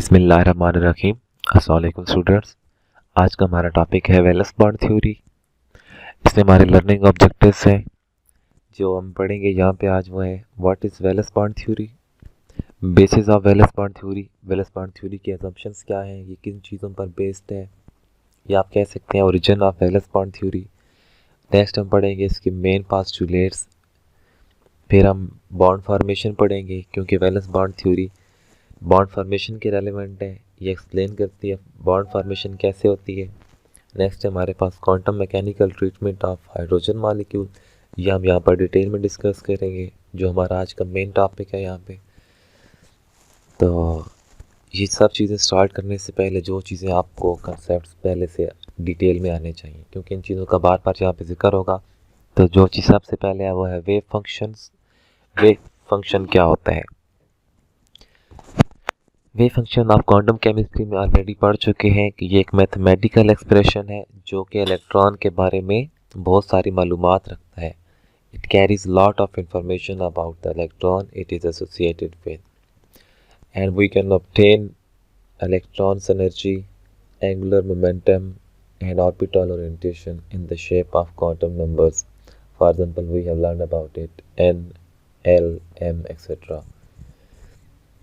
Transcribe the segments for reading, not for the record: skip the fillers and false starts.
बिस्मिल्लाहिर्रहमानिर्रहीम। अस्सलाम वालेकुम स्टूडेंट्स। आज का हमारा टॉपिक है वेलस बॉन्ड थ्योरी। इसमें हमारे लर्निंग ऑब्जेक्टिव्स हैं जो हम पढ़ेंगे यहाँ पे आज। वो है what is Wallace bond theory, basis of Wallace bond theory, Wallace bond theory के असम्पशंस क्या हैं, ये किन चीज़ों पर बेस्ड है, या आप कह सकते हैं origin of Wallace bond theory. Next हम पढ़ेंगे इसके मेन पोस्टुलेट्स। फिर हम बॉन्ड फॉर्मेशन पढ़ेंगे क्योंकि Wallace bond theory bond formation के रेलिवेंट है, ये एक्सप्लेन करती है बॉन्ड फॉर्मेशन कैसे होती है। नेक्स्ट हमारे पास quantum mechanical treatment of hydrogen molecule, ये हम यहाँ पर डिटेल में डिस्कस करेंगे जो हमारा आज का मेन टॉपिक है यहाँ पे। तो ये सब चीज़ें स्टार्ट करने से पहले जो चीज़ें आपको कंसेप्ट पहले से डिटेल में आने चाहिए, क्योंकि इन चीज़ों का बार बार यहाँ पे जिक्र होगा। तो जो चीज़ सबसे पहले है वो है वेव फंक्शंस। वेव फंक्शन क्या होता है? वेव फंक्शन आप क्वांटम केमिस्ट्री में ऑलरेडी पढ़ चुके हैं कि ये एक मैथमेटिकल एक्सप्रेशन है जो कि इलेक्ट्रॉन के बारे में बहुत सारी मालूमात रखता है। It carries lot of information about the electron it is associated with, and we can obtain electrons energy, angular momentum and orbital orientation in the shape of quantum numbers. For example, we have learned about it n, l, m, etc.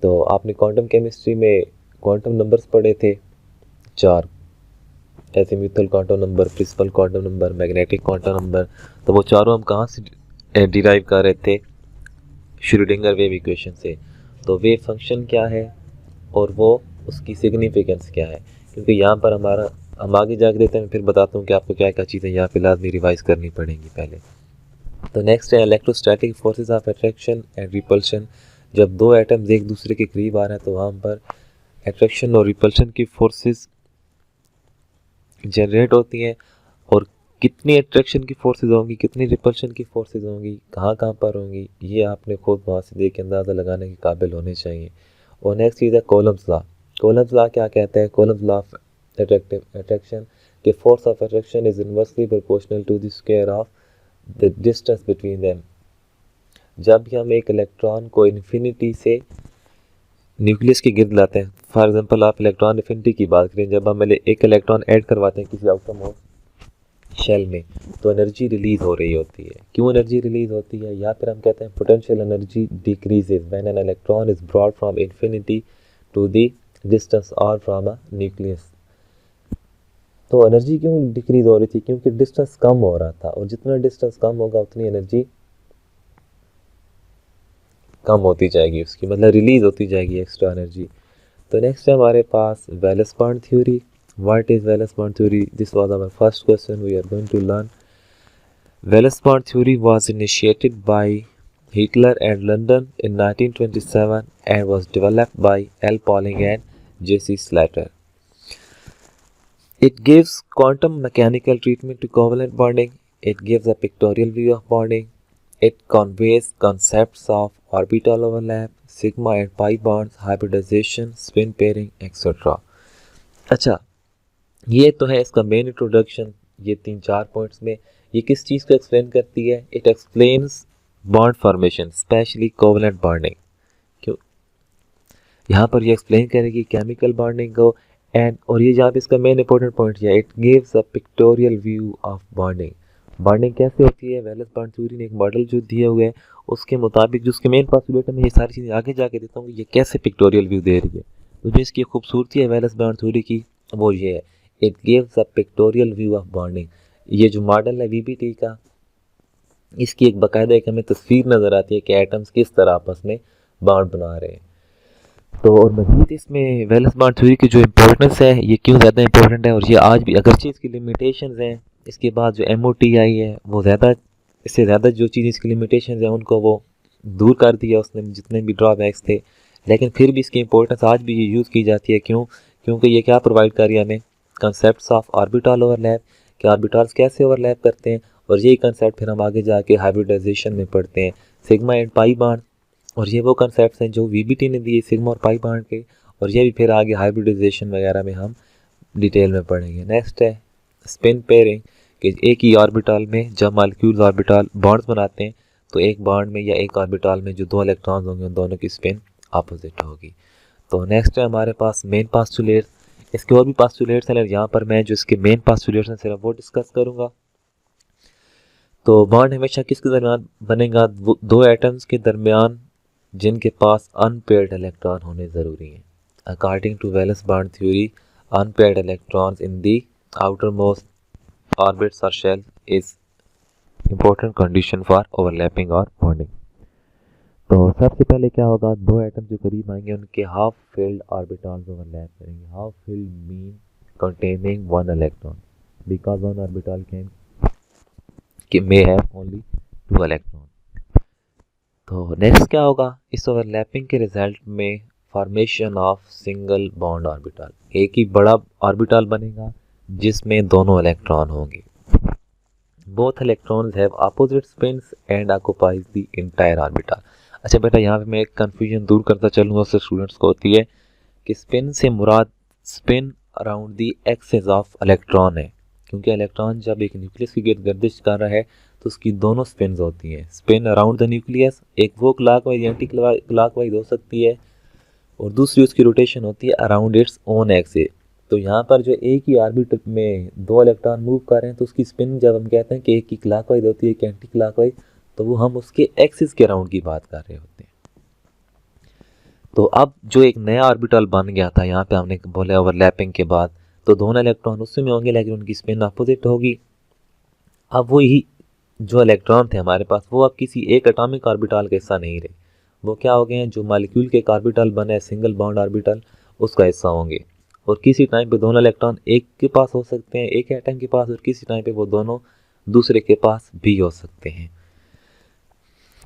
तो आपने quantum chemistry में quantum numbers पढ़े थे 4, azimuthal quantum number, principal quantum number, magnetic quantum number. तो वो चारों हम कहाँ से डिराइव कर रहे थे? श्रोडिंगर वेव इक्वेशन से। तो वेव फंक्शन क्या है और वो उसकी सिग्निफिकेंस क्या है, क्योंकि यहाँ पर हम आगे जाके देते हैं, फिर बताता हूँ कि आपको क्या क्या चीज़ें यहाँ पे लाजमी रिवाइज करनी पड़ेंगी पहले। तो नेक्स्ट है electrostatic forces of attraction and repulsion. जब दो एटम्स एक दूसरे के करीब आ रहे हैं तो वहाँ पर अट्रैक्शन और रिपल्शन की फोर्सेस जनरेट होती हैं, और कितनी अट्रैक्शन की फोर्सेस होंगी, कितनी रिपल्शन की फोर्सेस होंगी, कहाँ कहाँ पर होंगी, ये आपने खुद वहाँ से देख के अंदाज़ा लगाने के काबिल होने चाहिए। और नेक्स्ट चीज़ है कॉलम्स लॉ। कॉलम्स लॉ क्या कहता है? कॉलम्स लॉ ऑफ अट्रैक्शन के force of attraction is inversely proportional to the square of the distance between them. जब भी हम एक इलेक्ट्रॉन को इन्फिनिटी से न्यूक्लियस के गिर्द लाते हैं, फॉर एग्जांपल आप इलेक्ट्रॉन इन्फिनिटी की बात करें, जब हम एक इलेक्ट्रॉन ऐड करवाते हैं किसी आउटर मोस्ट शेल में तो एनर्जी रिलीज हो रही होती है। क्यों एनर्जी रिलीज होती है? या फिर हम कहते हैं potential energy decreases when an electron is brought from infinity to the distance और फ्रॉम अ न्यूक्लियस। तो एनर्जी क्यों डिक्रीज हो रही थी? क्योंकि डिस्टेंस कम हो रहा था, और जितना डिस्टेंस कम होगा उतनी एनर्जी कम होती जाएगी उसकी, मतलब रिलीज होती जाएगी एक्स्ट्रा एनर्जी। तो नेक्स्ट है हमारे पास valence bond theory. What is valence bond theory? This was our first question we are going to learn. Valence bond theory was initiated by Heitler and London in 1927 and was developed by L. Pauling and J.C. Slater. It gives quantum mechanical treatment to covalent bonding. It gives a pictorial view of bonding. It conveys concepts of orbital overlap, sigma and pi bonds, hybridization, spin pairing, etc. अच्छा, ये तो है इसका main introduction. ये 3-4 points में ये किस चीज़ को एक्सप्लेन करती है? It explains bond formation, specially covalent bonding. क्यों यहाँ पर ये एक्सप्लेन करेगी केमिकल बॉन्डिंग को, एंड और ये जहाँ पे इसका मेन इंपॉर्टेंट पॉइंट है, it gives a pictorial view of bonding. Bonding कैसे होती है? वेलस बॉन्ड थ्योरी ने एक मॉडल जो दिए हुए है उसके मुताबिक, जो उसके मेन पोस्टुलेट में ये सारी चीज़ें आगे जाके देता हूँ कि ये कैसे पिक्टोरियल व्यू दे रही है। तो जो इसकी खूबसूरती है वेलस बॉन्ड थ्योरी की वो ये है, it gives a pictorial view of bonding. ये जो मॉडल है वीबीटी का, इसकी एक बाकायदा एक हमें तस्वीर नज़र आती है कि एटम्स किस तरह आपस में बॉन्ड बना रहे हैं। तो और मज़ीद इसमें वेलस बॉन्ड थ्योरी की जो इम्पोर्टेंस है, ये क्यों ज़्यादा इंपॉर्टेंट है, और ये आज भी अगरचे इसकी लिमिटेशंस हैं, इसके बाद जो MOT आई है वो ज़्यादा, इससे ज़्यादा जो चीज़ इसकी लिमिटेशंस हैं उनको वो दूर कर दिया उसने, जितने भी ड्रॉबैक्स थे, लेकिन फिर भी इसकी इंपॉर्टेंस आज भी ये यूज़ की जाती है। क्यों? क्योंकि ये क्या प्रोवाइड कर रही है हमें? कंसेप्ट ऑफ ऑर्बिटल ओवरलैप, कि ऑर्बिटल्स कैसे ओवरलैप करते हैं, और यही कंसेप्ट फिर हम आगे जाके हाइब्रिडाइजेशन में पढ़ते हैं, सिग्मा एंड पाई बॉन्ड। और ये वो कंसेप्ट हैं जो वीबीटी ने दिए सिग्मा और पाई बॉन्ड के, और ये भी फिर आगे हाइब्रिडाइजेशन वगैरह में हम डिटेल में पढ़ेंगे। नेक्स्ट है स्पिन पेयरिंग, कि एक ही ऑर्बिटल में जब मॉलिक्यूल्स ऑर्बिटल बॉन्ड्स बनाते हैं तो एक बॉन्ड में या एक ऑर्बिटल में जो 2 इलेक्ट्रॉन्स होंगे उन दोनों की स्पिन अपोजिट होगी। तो नेक्स्ट है हमारे पास मेन पास्टुलेट। इसके और भी पास्टुलेट्स हैं, यहाँ पर मैं जो इसके मेन पास्टुलेट्स हैं सिर्फ वो डिस्कस करूँगा। तो बॉन्ड हमेशा किसके दरमियान बनेगा? दो एटम्स के दरमियान जिनके पास अनपेयर्ड इलेक्ट्रॉन होने ज़रूरी हैं। According to valence bond theory, unpaired electrons in the outermost orbits और shell is important condition for overlapping और बॉन्डिंग। तो सबसे पहले क्या होगा, दो एटम जो करीब आएंगे उनके हाफ फील्ड ऑर्बिटल्स ओवरलैप करेंगे। Half filled mean containing one electron because one orbital can may have only two electron. तो नेक्स्ट क्या होगा, इस ओवरलैपिंग के रिजल्ट में formation of single bond orbital, एक ही बड़ा ऑर्बिटल बनेगा जिसमें दोनों इलेक्ट्रॉन होंगे। Both electrons have opposite spins and occupies the entire orbital. अच्छा बेटा, यहाँ पे मैं एक कंफ्यूजन दूर करता चलूँगा, उससे स्टूडेंट्स को होती है कि स्पिन से मुराद spin around the axis of electron है, क्योंकि इलेक्ट्रॉन जब एक न्यूक्लियस की गर्दिश कर रहा है तो उसकी दोनों स्पिन्स होती हैं। स्पिन अराउंड द न्यूक्लियस, एक वो क्लॉकवाइज एंटी क्लॉकवाइज हो सकती है, और दूसरी उसकी रोटेशन होती है अराउंड इट्स ओन एक्सिस। तो यहाँ पर जो एक ही ऑर्बिट में दो इलेक्ट्रॉन मूव कर रहे हैं तो उसकी स्पिन जब हम कहते हैं कि एक की क्लॉकवाइज होती है, एक एंटी क्लॉकवाइज, तो वो हम उसके एक्सिस के अराउंड की बात कर रहे होते हैं। तो अब जो एक नया ऑर्बिटल बन गया था, यहाँ पे हमने बोला ओवरलैपिंग के बाद, तो दोनों इलेक्ट्रॉन उसी में होंगे लेकिन उनकी स्पिन अपोजिट होगी। अब वही जो इलेक्ट्रॉन थे हमारे पास वो अब किसी एक एटॉमिक ऑर्बिटल का हिस्सा नहीं रहे, वो क्या हो गए हैं, जो मॉलिक्यूल के एक ऑर्बिटल बने सिंगल बॉन्ड ऑर्बिटल, उसका हिस्सा होंगे। और किसी टाइम पे दोनों इलेक्ट्रॉन एक के पास हो सकते हैं, एक एटम के पास, और किसी टाइम पे वो दोनों दूसरे के पास भी हो सकते हैं।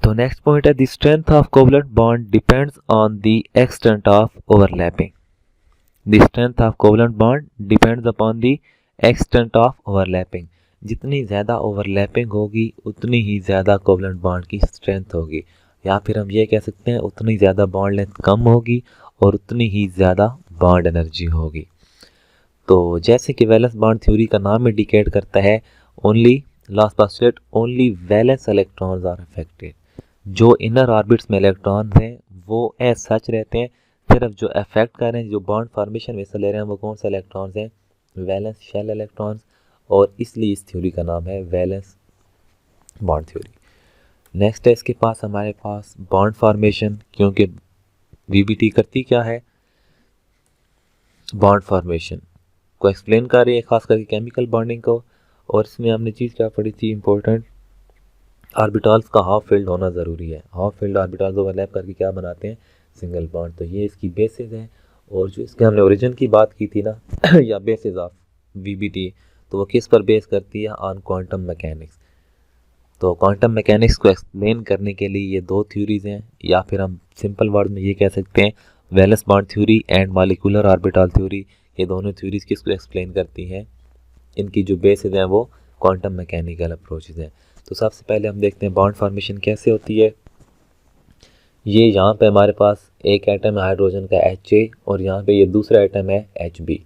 तो नेक्स्ट पॉइंट है, the strength of covalent bond depends on the extent of overlapping. The strength of covalent bond depends upon the extent of overlapping. जितनी ज़्यादा ओवरलैपिंग होगी उतनी ही ज़्यादा कोवलेंट बॉन्ड की स्ट्रेंथ होगी, या फिर हम ये कह सकते हैं उतनी ज़्यादा बॉन्ड लेंथ कम होगी और उतनी ही ज़्यादा बॉन्ड एनर्जी होगी। तो जैसे कि वैलेंस बॉन्ड थ्योरी का नाम इंडिकेट करता है, only last postulate, only valence electrons are affected. जो इनर ऑर्बिट्स में इलेक्ट्रॉन हैं वो एज सच रहते हैं, सिर्फ जो अफेक्ट कर रहे हैं, जो बॉन्ड फॉर्मेशन में हिस्सा ले रहे हैं, वो कौन से इलेक्ट्रॉन्स हैं? वैलेंस शेल इलेक्ट्रॉन्स, और इसलिए इस थ्योरी का नाम है वैलेंस बॉन्ड थ्योरी। नेक्स्ट है इसके पास हमारे पास बॉन्ड फॉर्मेशन, क्योंकि वीबीटी करती क्या है, बॉन्ड फॉर्मेशन को एक्सप्लेन कर रही है, खास करके केमिकल बॉन्डिंग को। और इसमें हमने चीज़ क्या पढ़ी थी इंपॉर्टेंट, ऑर्बिटल्स का हाफ फील्ड होना ज़रूरी है। हाफ फील्ड ऑर्बिटल्स ओवरलैप करके क्या बनाते हैं? Single bond. तो ये इसकी बेसिस हैं। और जो इसके हमने ओरिजिन की बात की थी ना या बेसिस ऑफ वीबीटी, तो वो किस पर बेस करती है? On quantum mechanics. तो क्वांटम मैकेनिक्स को एक्सप्लेन करने के लिए ये दो थ्योरीज हैं, या फिर हम सिंपल वर्ड में ये कह सकते हैं valence bond theory and molecular orbital theory. ये दोनों थ्योरीज किसको एक्सप्लेन करती हैं? इनकी जो बेसिस हैं वो क्वांटम मैकेनिकल अप्रोचेज हैं। तो सबसे पहले हम देखते हैं बॉन्ड फॉर्मेशन कैसे होती है। ये यहाँ पे हमारे पास एक एटम है हाइड्रोजन का HA, और यहाँ पे ये दूसरा एटम है HB।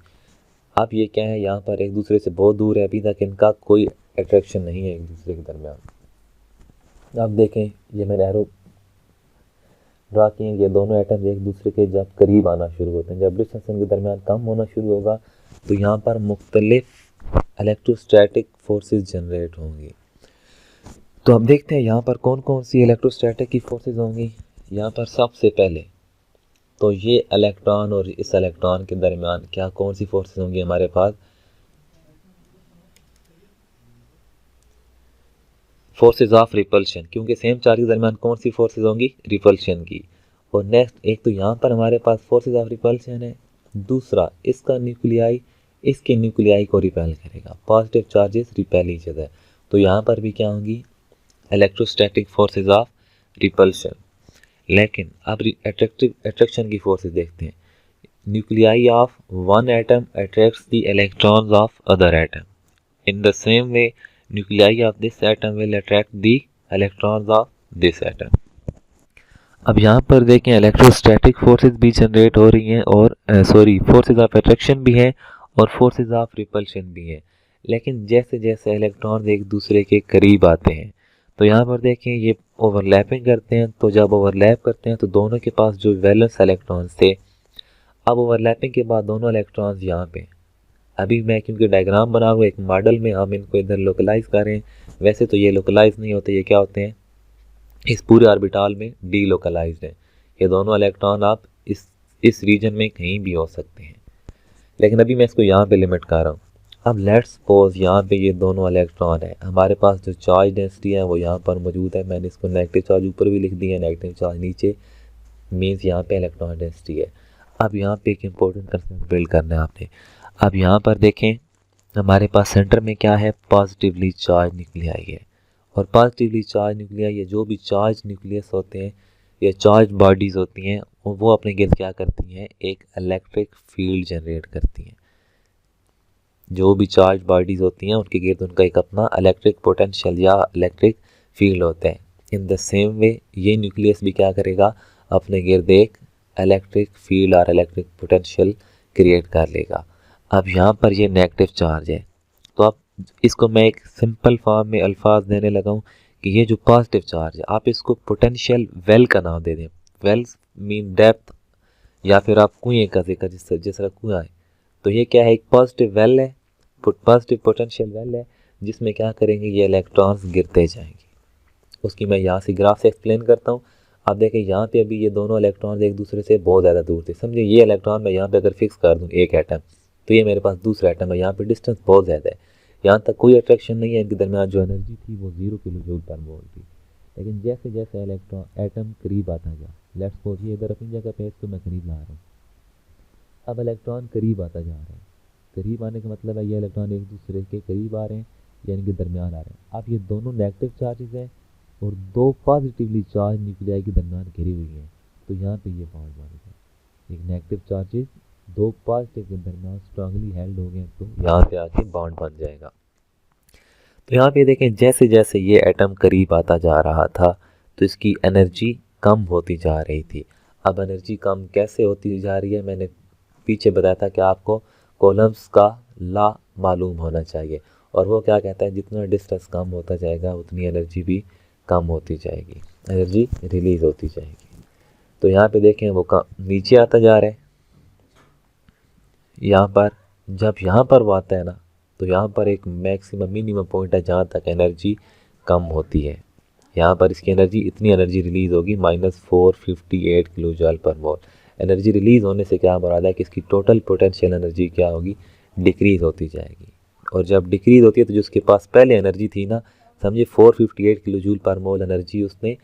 अब ये क्या है, यहाँ पर एक दूसरे से बहुत दूर है, अभी तक इनका कोई अट्रैक्शन नहीं है एक दूसरे के दरमियान। अब देखें, ये मैंने एरो ड्रा किए, ये दोनों एटम एक दूसरे के जब करीब आना शुरू होते हैं, जब डिस्टेंस इनके दरमियान कम होना शुरू होगा तो यहाँ पर मुख्तलिफ इलेक्ट्रोस्टैटिक फोर्सेस जनरेट होंगी। तो अब देखते हैं यहाँ पर कौन कौन सी इलेक्ट्रोस्टैटिक की फोर्सेस होंगी। यहाँ पर सबसे पहले तो ये इलेक्ट्रॉन और इस इलेक्ट्रॉन के दरमियान क्या कौन सी फोर्सेस होंगी हमारे पास? फोर्सेस ऑफ रिपल्शन, क्योंकि सेम चार्ज के दरमियान कौन सी फोर्सेस होंगी? रिपल्शन की। और नेक्स्ट एक तो यहाँ पर हमारे पास फोर्सेस ऑफ रिपल्शन है, दूसरा इसका न्यूक्लियाई इसके न्यूक्लियाई को रिपेल करेगा, positive charges repel each other. तो यहाँ पर भी क्या होंगी? Electrostatic forces of repulsion. लेकिन अब अट्रैक्शन की फोर्सेस देखते हैं। Nuclei of one atom attracts the electrons of other atom. In the same way nuclei of this atom will attract the electrons of this atom. अब यहाँ पर देखें electrostatic forces भी जनरेट हो रही हैं, और फोर्सेस ऑफ अट्रैक्शन भी हैं और फोर्सेस ऑफ रिपल्शन भी हैं। लेकिन जैसे जैसे इलेक्ट्रॉन एक दूसरे के करीब आते हैं तो यहाँ पर देखें ये ओवरलैपिंग करते हैं। तो जब ओवरलैप करते हैं तो दोनों के पास जो वैलेंस इलेक्ट्रॉन्स थे अब ओवरलैपिंग के बाद दोनों इलेक्ट्रॉन्स यहाँ पे, अभी मैं क्योंकि डायग्राम बना रहा हूँ एक मॉडल में, हम इनको इधर लोकलाइज करें, वैसे तो ये लोकलाइज नहीं होते, ये क्या होते हैं, इस पूरे ऑर्बिटल में डी लोकलाइज्ड है। ये दोनों इलेक्ट्रॉन आप इस रीजन में कहीं भी हो सकते हैं, लेकिन अभी मैं इसको यहाँ पे लिमिट कर रहा हूँ। अब लेट्स सपोज यहाँ पे ये दोनों इलेक्ट्रॉन है, हमारे पास जो चार्ज डेंसिटी है वो यहाँ पर मौजूद है, मैंने इसको नेगेटिव चार्ज ऊपर भी लिख दिया है, नेगेटिव चार्ज नीचे, मीन्स यहाँ पे इलेक्ट्रॉन डेंसिटी है। अब यहाँ पे एक इम्पोर्टेंट कंसेप्ट बिल्ड करना है आपने। अब यहाँ पर देखें हमारे पास सेंटर में क्या है, पॉजिटिवली चार्ज न्यूक्लियाई है, और पॉजिटिवली चार्ज न्यूक्लियाई, ये जो भी चार्ज न्यूक्लियस होते हैं या चार्ज बॉडीज़ होती हैं वो अपने गिर्द क्या करती हैं, एक इलेक्ट्रिक फील्ड जनरेट करती हैं। जो भी चार्ज बॉडीज़ होती हैं उनके गिर्द उनका एक अपना इलेक्ट्रिक पोटेंशियल या इलेक्ट्रिक फील्ड होता है। इन द सेम वे ये न्यूक्लियस भी क्या करेगा, अपने गिर्द एक इलेक्ट्रिक फील्ड और इलेक्ट्रिक पोटेंशियल क्रिएट कर लेगा। अब यहाँ पर ये नेगेटिव चार्ज है, तो अब इसको मैं एक सिंपल फॉर्म में अल्फाज देने लगा हूँ कि ये जो पॉजिटिव चार्ज है आप इसको पोटेंशियल वेल का नाम दे दें। वेल्स मीन डेप्थ, या फिर आप कुएँ का जिक्र, जिस तरह कुआं है, तो ये क्या है, एक पॉजिटिव वेल है, पॉजिटिव पोटेंशियल वेल है, जिसमें क्या करेंगे, ये इलेक्ट्रॉन्स गिरते जाएंगे। उसकी मैं यहाँ से ग्राफ से एक्सप्लेन करता हूँ। आप देखें यहाँ पे अभी ये दोनों इलेक्ट्रॉन्स एक दूसरे से बहुत ज़्यादा दूर थे, समझे, ये इलेक्ट्रॉन मैं यहाँ पे अगर फिक्स कर दूँ एक एटम, तो ये मेरे पास दूसरा एटम है, यहाँ पे डिस्टेंस बहुत ज़्यादा है, यहाँ तक कोई अट्रैक्शन नहीं है, इनके दरमियान जो एनर्जी थी वो 0 किलो जूल पर मोल थी। लेकिन जैसे जैसे इलेक्ट्रॉन एटम करीब आता गया, लेट्स सपोज ये इधर अपनी जगह पे इसको मैं करीब ला रहा हूँ, अब इलेक्ट्रॉन करीब आता जा रहा है, करीब आने का मतलब है ये इलेक्ट्रॉन एक दूसरे के करीब आ रहे हैं या इनके दरमियान आ रहे हैं। अब ये दोनों नेगेटिव चार्जेस हैं और दो पॉजिटिवली चार्ज न्यूक्लियाई के दरमियान घिरी हुई हैं, तो यहाँ पे ये बॉन्ड बन गया, एक नेगेटिव चार्जेस दो पॉजिटिव के दरमियान स्ट्रांगली हेल्ड हो गए, तो यहाँ पे आके बॉन्ड बन जाएगा। तो यहाँ पे देखें जैसे जैसे ये एटम करीब आता जा रहा था तो इसकी एनर्जी कम होती जा रही थी। अब एनर्जी कम कैसे होती जा रही है, मैंने पीछे बताया था कि आपको कॉलम्स का लॉ मालूम होना चाहिए, और वो क्या कहता है, जितना डिस्टेंस कम होता जाएगा उतनी एनर्जी भी कम होती जाएगी, एनर्जी रिलीज होती जाएगी। तो यहाँ पे देखें वो नीचे आता जा रहा है, यहाँ पर जब यहाँ पर वो आता है ना, तो यहाँ पर एक मैक्सिमम मिनिमम पॉइंट है जहाँ तक एनर्जी कम होती है। यहाँ पर इसकी एनर्जी, इतनी एनर्जी रिलीज़ होगी -458 किलो जूल पर मोल। एनर्जी रिलीज़ होने से क्या मुराद है कि इसकी टोटल पोटेंशियल एनर्जी क्या होगी, डिक्रीज़ होती जाएगी। और जब डिक्रीज़ होती है तो जिसके पास पहले एनर्जी थी ना, समझिए 458 किलो जूल पर मोल एनर्जी उसने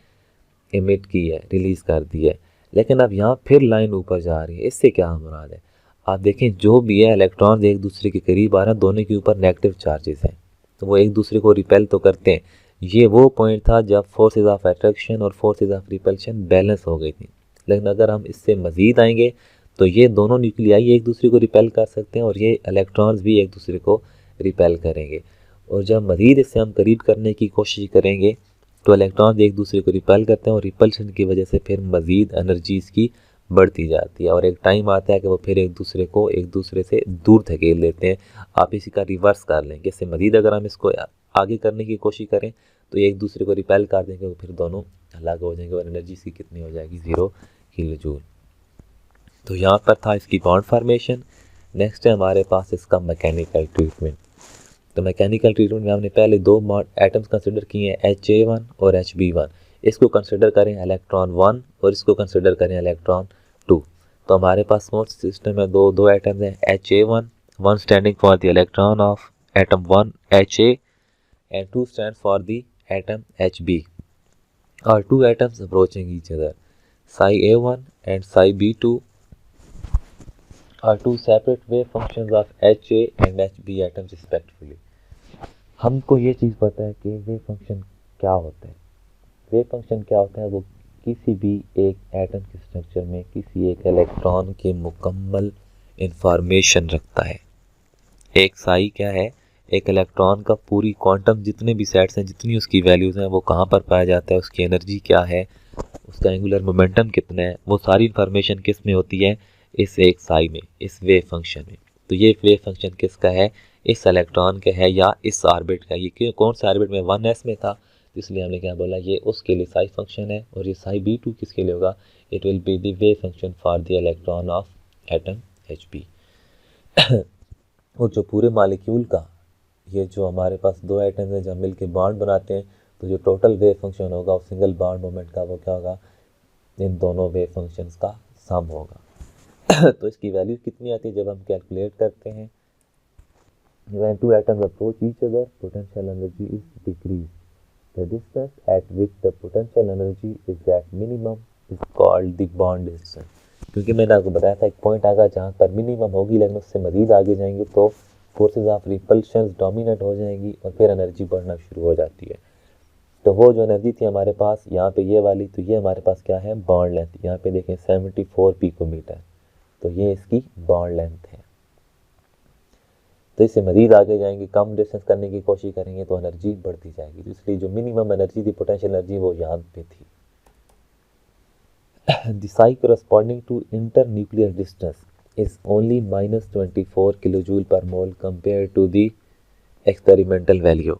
इमिट की है, रिलीज़ कर दी है, लेकिन अब यहाँ फिर लाइन ऊपर जा रही है। इससे क्या मुराद है, आप देखें जो भी है इलेक्ट्रॉन एक दूसरे के करीब आ रहे हैं, दोनों के ऊपर नेगेटिव चार्जेस हैं, तो वो एक दूसरे को रिपेल तो करते हैं। ये वो पॉइंट था जब फोर्सेस ऑफ अट्रैक्शन और फोर्सेस ऑफ रिपल्शन बैलेंस हो गई थी। लेकिन अगर हम इससे मज़ीद आएंगे तो ये दोनों न्यूक्लियाई एक दूसरे को रिपेल कर सकते हैं और ये इलेक्ट्रॉन्स भी एक दूसरे को रिपेल करेंगे। और जब मज़ीद इससे हम करीब करने की कोशिश करेंगे तो इलेक्ट्रॉन्स एक दूसरे को रिपेल करते हैं और रिपल्शन की वजह से फिर मज़ीद एनर्जी इसकी बढ़ती जाती है, और एक टाइम आता है कि वो फिर एक दूसरे से दूर धकेल देते हैं। आप इसी का रिवर्स कर लेंगे, इससे मज़ीद अगर हम इसको आगे करने की कोशिश करें तो एक दूसरे को रिपेल कर देंगे, वो फिर दोनों अलग हो जाएंगे और एनर्जी इसकी कितनी हो जाएगी, 0 किलो जूल। तो यहाँ पर था इसकी बॉन्ड फार्मेशन। नेक्स्ट है हमारे पास इसका मैकेनिकल ट्रीटमेंट। तो मैकेनिकल ट्रीटमेंट में हमने पहले दो एटम्स कंसिडर किए हैं, HA1 और HB1। इसको कंसिडर करें इलेक्ट्रॉन 1 और इसको कंसिडर करें इलेक्ट्रॉन 2। तो हमारे पास कौन सा सिस्टम है, दो एटम्स हैं, HA1, 1 standing for the electron of atom 1 HA and 2 stands for the atom HB, or two atoms approaching each other. Psi A1 and psi B2 are two separate wave functions of HA and HB atoms respectively. हमको ये चीज़ पता है कि wave function क्या होता है। Wave function क्या होता है, वो किसी भी एक एटम के स्ट्रक्चर में किसी एक इलेक्ट्रॉन के मुकम्मल इंफॉर्मेशन रखता है। एक साई क्या है, एक इलेक्ट्रॉन का पूरी क्वांटम जितने भी सेट्स हैं, जितनी उसकी वैल्यूज़ हैं, वो कहाँ पर पाया जाता है, उसकी एनर्जी क्या है, उसका एंगुलर मोमेंटम कितना है, वो सारी इन्फॉर्मेशन किस में होती है, इस एक साई में, इस वेव फंक्शन में। तो ये वेव फंक्शन किसका है, इस इलेक्ट्रॉन का है या इस ऑर्बिट का। ये कौन सा ऑर्बिट में 1s में था, तो इसलिए हमने क्या बोला, ये उसके लिए साई फंक्शन है। और ये साई B2 किसके लिए होगा, it will be the wave function for the electron of atom Hb। और जो पूरे मालिक्यूल का ये जो हमारे पास दो एटम्स हैं जब मिलके बॉन्ड बनाते हैं तो जो टोटल वेव फंक्शन होगा वो सिंगल बॉन्ड मोमेंट का वो क्या होगा, इन दोनों वेव फंक्शंस का सम होगा। तो इसकी वैल्यू कितनी आती है जब हम कैलकुलेट करते हैं, when two atoms approach each other potential energy is decreased, the distance at which the potential energy is at minimum is called the bond distance। क्योंकि मैंने आपको बताया था एक पॉइंट आएगा जहाँ पर मिनिमम होगी लेकिन उससे मजीद आगे जाएंगे तो फोर्सेस ऑफ रिपल्शन डोमिनेट हो जाएंगी और फिर एनर्जी बढ़ना शुरू हो जाती है। तो वो जो एनर्जी थी हमारे पास यहाँ पे ये वाली, तो ये हमारे पास क्या है, बॉन्ड लेंथ। यहाँ पे देखें 74 पिकोमीटर, तो ये इसकी बॉन्ड लेंथ है। तो इससे मजीद आगे जाएंगे, कम डिस्टेंस करने की कोशिश करेंगे तो एनर्जी बढ़ती जाएगी। तो इसलिए जो मिनिमम एनर्जी थी पोटेंशियल एनर्जी वो यहाँ पे थी। The psi corresponding to internuclear distance is only -24 kilojoule per mole compared to the experimental value।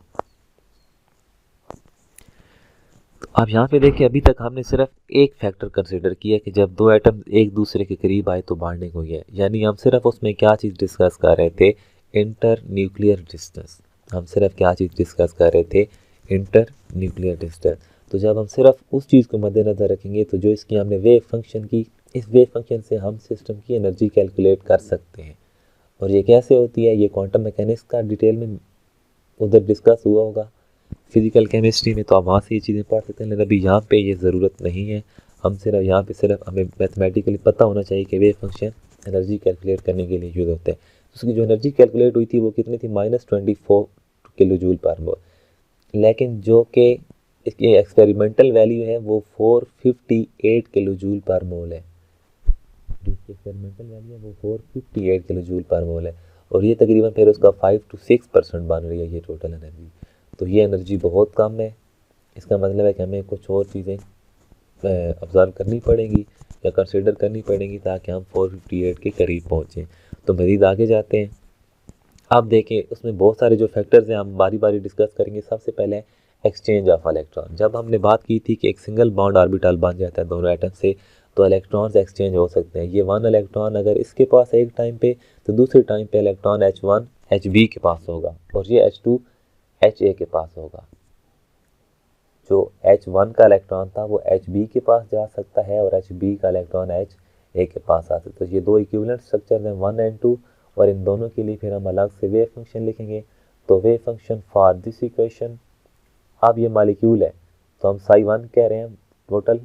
तो अब यहाँ पे देखिए अभी तक हमने सिर्फ एक फैक्टर कंसिडर किया कि जब दो एटम एक दूसरे के करीब आए तो बॉन्डिंग हुई है, यानी हम सिर्फ उसमें क्या चीज़ डिस्कस कर रहे थे, इंटर न्यूक्लियर डिस्टेंस। हम सिर्फ क्या चीज़ डिस्कस कर रहे थे, इंटर न्यूक्लियर डिस्टेंस। तो जब हम सिर्फ उस चीज़ को मद्देनज़र रखेंगे तो जो इसकी हमने वेव फंक्शन की, इस वेव फंक्शन से हम सिस्टम की एनर्जी कैलकुलेट कर सकते हैं। और ये कैसे होती है, ये क्वांटम मैकेनिक्स का डिटेल में उधर डिस्कस हुआ होगा फिजिकल केमिस्ट्री में, तो आप वहाँ से ये चीज़ें पढ़ सकते हैं। लेकिन अभी यहाँ पे ये ज़रूरत नहीं है, हम सिर्फ यहाँ पे सिर्फ हमें मैथमेटिकली पता होना चाहिए कि वेव फंक्शन एनर्जी कैलकुलेट करने के लिए यूज़ होता है। उसकी जो एनर्जी कैलकुलेट हुई थी वो कितनी थी, -24 किलो जूल पर मोल। लेकिन जो कि इसकी एक्सपेरिमेंटल वैल्यू है वो 458 किलो जूल पर मोल है। जो इसकी एक्सपेरिमेंटल वैल्यू है वो 458 किलो जूल पर मोल है। और ये तकरीबन फिर उसका 5 to 6% बन रही है ये टोटल एनर्जी। तो ये एनर्जी बहुत कम है। इसका मतलब है कि हमें कुछ और चीज़ें ऑब्ज़र्व करनी पड़ेंगी या कंसिडर करनी पड़ेंगी ताकि हम 458 के करीब पहुँचें। तो मज़ीद आगे जाते हैं। आप देखें उसमें बहुत सारे जो फैक्टर्स हैं हम बारी बारी डिस्कस करेंगे। सबसे पहले एक्सचेंज ऑफ इलेक्ट्रॉन। जब हमने बात की थी कि एक सिंगल बॉन्ड ऑर्बिटल बन जाता है दोनों एटम से तो इलेक्ट्रॉन्स एक्सचेंज हो सकते हैं। ये 1 इलेक्ट्रॉन अगर इसके पास है एक टाइम पे तो दूसरे टाइम पे इलेक्ट्रॉन H1 Hb के पास होगा और ये H2 Ha के पास होगा। जो H1 का इलेक्ट्रॉन था वो Hb के पास जा सकता है और Hb का इलेक्ट्रॉन Ha के पास आ सकता है। तो ये दो इक्विवेलेंट स्ट्रक्चर हैं 1 और 2 और इन दोनों के लिए फिर हम अलग से वेव फंक्शन लिखेंगे। तो wave function for this equation, अब ये मालिक्यूल है तो हम psi1 कह रहे हैं, total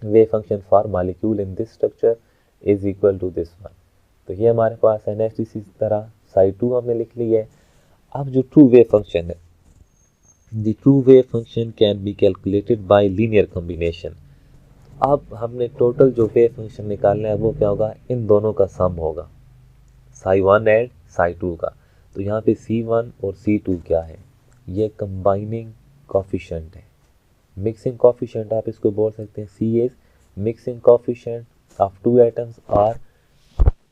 wave function for molecule in this structure is equal to this one. तो ये हमारे पास है। नेक्स्ट इसी तरह psi2 हमने लिख ली है। अब जो ट्रू वेव फंक्शन है, the true wave function can be calculated by linear combination. अब हमने टोटल जो वेव फंक्शन निकालना है वो क्या होगा, इन दोनों का सम होगा, psi1 एंड psi2 का। तो यहाँ पे C1 और C2 क्या है, ये कंबाइनिंग कोफिशिएंट है, मिक्सिंग कोफिशिएंट आप इसको बोल सकते हैं। C is mixing coefficient of two atoms और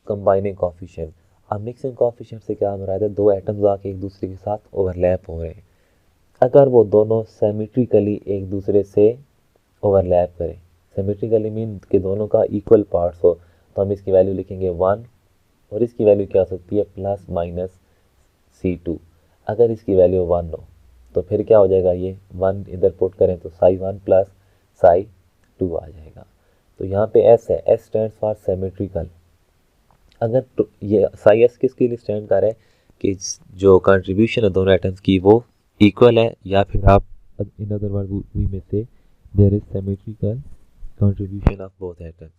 कंबाइनिंग कोफिशिएंट। अब मिक्सिंग कोफिशिएंट से क्या मुराद है, दो एटम्स आके एक दूसरे के साथ ओवरलैप हो रहे हैं। अगर वो दोनों सिमेट्रिकली एक दूसरे से ओवरलैप करें, सिमेट्रिकली मीन कि दोनों का इक्वल पार्ट्स हो, तो हम इसकी वैल्यू लिखेंगे 1 और इसकी वैल्यू क्या हो सकती है ±C2। अगर इसकी वैल्यू 1 हो तो फिर क्या हो जाएगा, ये 1 इधर पुट करें तो psi1 + psi2 आ जाएगा। तो यहाँ पे S है, S स्टैंड फॉर सिमेट्रिकल। अगर तो ये psi s किसके लिए स्टैंड कर रहा है कि जो कंट्रीब्यूशन है दोनों एटम्स की वो इक्वल है, या फिर आप इन अदर वर्ड वी में से there is symmetrical contribution of both atoms.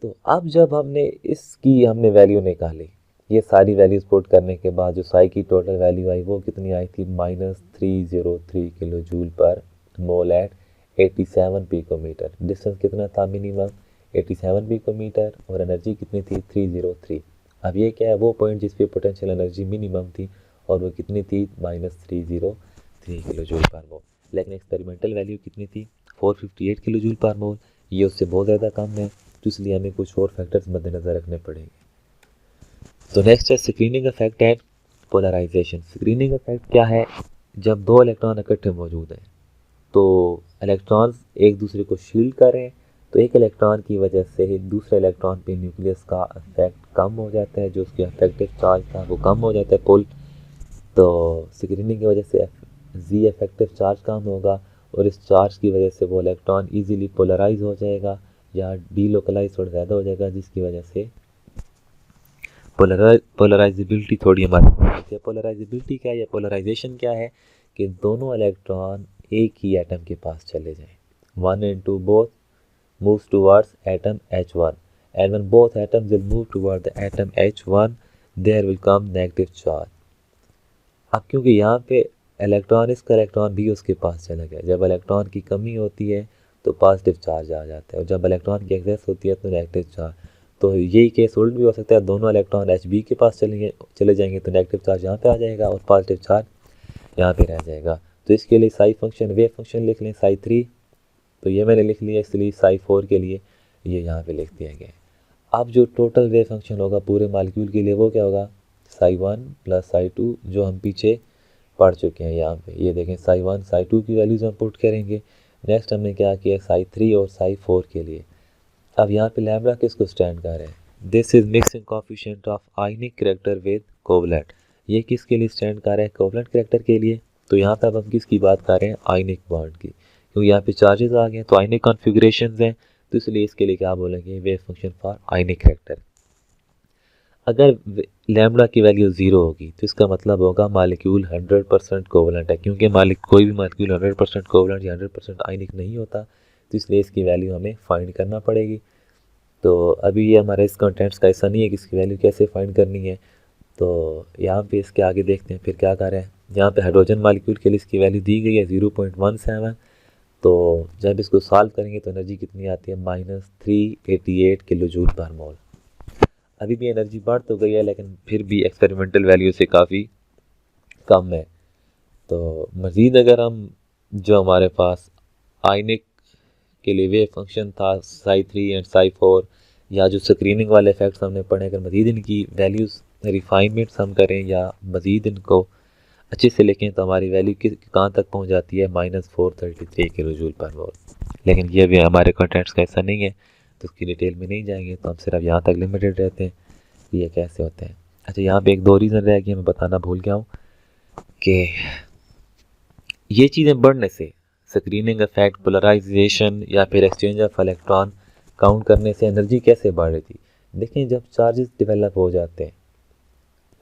तो अब जब हमने इसकी हमने वैल्यू निकाली, ये सारी वैल्यूज पुट करने के बाद जो साई की टोटल वैल्यू आई वो कितनी आई थी, -303 किलो जूल पर मोल एट 87 पिकोमीटर। डिस्टेंस कितना था मिनिमम 87 पिकोमीटर और एनर्जी कितनी थी 303। अब ये क्या है, वो पॉइंट जिस पे पोटेंशियल एनर्जी मिनिमम थी और वो कितनी थी -303 किलो जूल पर मोल। लेकिन एक्सपेरिमेंटल वैल्यू कितनी थी 458 किलो जूल पर मोल, ये उससे बहुत ज़्यादा कम है। तो इसलिए हमें कुछ और फैक्टर्स मद्देनज़र रखने पड़ेंगे। तो नेक्स्ट है screening effect and polarisation. Screening effect क्या है, जब दो इलेक्ट्रॉन इकट्ठे मौजूद हैं तो इलेक्ट्रॉन्स एक दूसरे को शील्ड कर रहे हैं, तो एक इलेक्ट्रॉन की वजह से दूसरे इलेक्ट्रॉन पे न्यूक्लियस का इफेक्ट कम हो जाता है, जो उसके इफेक्टिव चार्ज था वो कम हो जाता है पुल। तो स्क्रीनिंग की वजह से जी इफेक्टिव चार्ज कम होगा और इस चार्ज की वजह से वो इलेक्ट्रॉन इजीली पोलराइज हो जाएगा या डीलोकलाइज थोड़ा ज़्यादा हो जाएगा, जिसकी वजह से पोलराइजेबिलिटी थोड़ी हमारी होती है। पोलराइजेबिलिटी क्या है या पोलराइजेशन क्या है कि दोनों इलेक्ट्रॉन एक ही एटम के पास चले जाएं, 1 and 2 both moves towards atom H1, and when both atoms will move toward the atom H1 there will come negative charge। अब क्योंकि यहाँ पे इलेक्ट्रॉन इसका इलेक्ट्रॉन भी उसके पास चला गया, जब इलेक्ट्रॉन की कमी होती है तो पॉजिटिव चार्ज आ जाता है और जब इलेक्ट्रॉन की एक्सेस होती है तो नेगेटिव चार्ज। तो यही केस उल्ट भी हो सकता है, दोनों इलेक्ट्रॉन Hb के पास चले जाएंगे तो नेगेटिव चार्ज यहाँ पे आ जाएगा और पॉजिटिव चार्ज यहाँ पे रह जाएगा। तो इसके लिए साई फंक्शन वेव फंक्शन लिख लें साई 3, तो ये मैंने लिख लिया, इसलिए साई 4 के लिए ये यहाँ पे लिख दिया गया। अब जो टोटल वेव फंक्शन होगा पूरे मालिक्यूल के लिए वो क्या होगा, साई 1 प्लस साई 2, जो हम पीछे पढ़ चुके हैं। यहाँ पे ये देखें साई 1 साई 2 की वैल्यूज़ हम पुट करेंगे। नेक्स्ट हमने क्या किया साई 3 और साई 4 के लिए। अब यहाँ पे लैम्डा किसको स्टैंड कर रहे हैं, this is mixing coefficient of ionic character with covalent. ये किसके लिए स्टैंड कर रहे हैं, कोवलेंट कैरेक्टर के लिए। तो यहाँ पे अब हम किसकी बात कर रहे हैं, आयनिक बॉन्ड की, क्योंकि यहाँ पे चार्जेस आ गए तो आयनिक कॉन्फ़िगरेशंस हैं, तो इसलिए इसके लिए क्या बोलेंगे, wave function for ionic character. अगर लैम्डा की वैल्यू 0 होगी तो इसका मतलब होगा मालिक्यूल 100% कोवलेंट है, क्योंकि कोई भी मालिक्यूल 100% कोवलेंट या 100% आयनिक नहीं होता, तो इसलिए इसकी वैल्यू हमें फाइंड करना पड़ेगी। तो अभी ये हमारे इस कंटेंट्स का ऐसा नहीं है कि इसकी वैल्यू कैसे फाइंड करनी है, तो यहाँ पे इसके आगे देखते हैं फिर क्या कर रहे हैं। यहाँ पे हाइड्रोजन मालिक्यूल के लिए इसकी वैल्यू दी गई है 0.17, तो जब इसको सॉल्व करेंगे तो एनर्जी कितनी आती है, -388 किलो जूल पर मोल। अभी भी एनर्जी बढ़ तो गई है लेकिन फिर भी एक्सपेरिमेंटल वैल्यू से काफ़ी कम है। तो मज़ीद अगर हम जो हमारे पास आयनिक के लिए वेव फंक्शन था साई 3 एंड साई 4, या जो स्क्रीनिंग वाले इफेक्ट्स हमने पढ़े, अगर मज़ीद इनकी वैल्यूज़ रिफाइनमेंट्स हम करें या मज़ीद इनको अच्छे से लिखें तो हमारी वैल्यू कहाँ तक पहुँच जाती है, -433 किलो जूल पर मोल। लेकिन ये भी हमारे कंटेंट्स का ऐसा नहीं है, तो उसकी डिटेल में नहीं जाएंगे, तो हम सिर्फ यहाँ तक लिमिटेड रहते हैं कि ये कैसे होते हैं। अच्छा, यहाँ पे एक दो रीज़न रह गया, मैं बताना भूल गया हूँ कि ये चीज़ें बढ़ने से स्क्रीनिंग इफेक्ट, पोलराइजेशन या फिर एक्सचेंज ऑफ इलेक्ट्रॉन काउंट करने से एनर्जी कैसे बढ़ रही थी। देखें, जब चार्जेस डेवलप हो जाते हैं,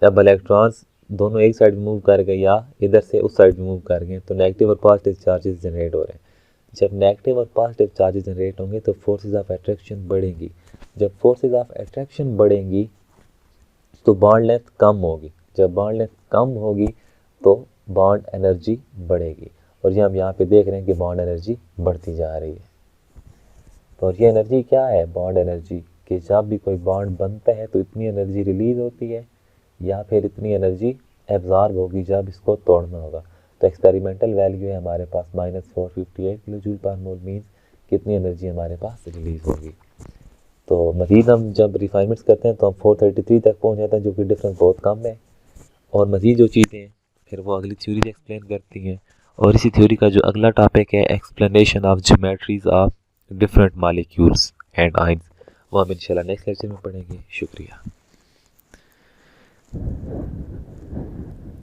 जब इलेक्ट्रॉन्स दोनों एक साइड मूव कर गए या इधर से उस साइड मूव कर गए, तो नेगेटिव और पॉजिटिव चार्जेस जनरेट हो रहे हैं। जब नेगेटिव और पॉजिटिव चार्जेस जनरेट होंगे तो फोर्सेस ऑफ अट्रैक्शन बढ़ेंगी। जब फोर्सेस ऑफ अट्रैक्शन बढ़ेंगी तो बॉन्ड लेंथ कम होगी। जब बॉन्ड लेंथ कम होगी तो बॉन्ड एनर्जी बढ़ेगी, और ये हम यहाँ पे देख रहे हैं कि बॉन्ड एनर्जी बढ़ती जा रही है। तो ये एनर्जी क्या है, बॉन्ड एनर्जी, कि जब भी कोई बॉन्ड बनता है तो इतनी एनर्जी रिलीज होती है या फिर इतनी एनर्जी एब्जॉर्ब होगी जब इसको तोड़ना होगा। तो एक्सपेरिमेंटल वैल्यू है हमारे पास -458 किलो जूल पर मोल, मीन्स कितनी एनर्जी हमारे पास रिलीज होगी। तो मज़ीद हम जब रिफाइनमेंट्स करते हैं तो हम 433 तक पहुंच जाते हैं, जो कि डिफरेंस बहुत कम है। और मज़ीद जो चीज़ें हैं फिर वो अगली थ्योरी एक्सप्लेन करती हैं, और इसी थ्योरी का जो अगला टॉपिक है explanation of geometries of different molecules and ions, वो हम इंशाल्लाह नेक्स्ट लेक्चर में पढ़ेंगे। शुक्रिया।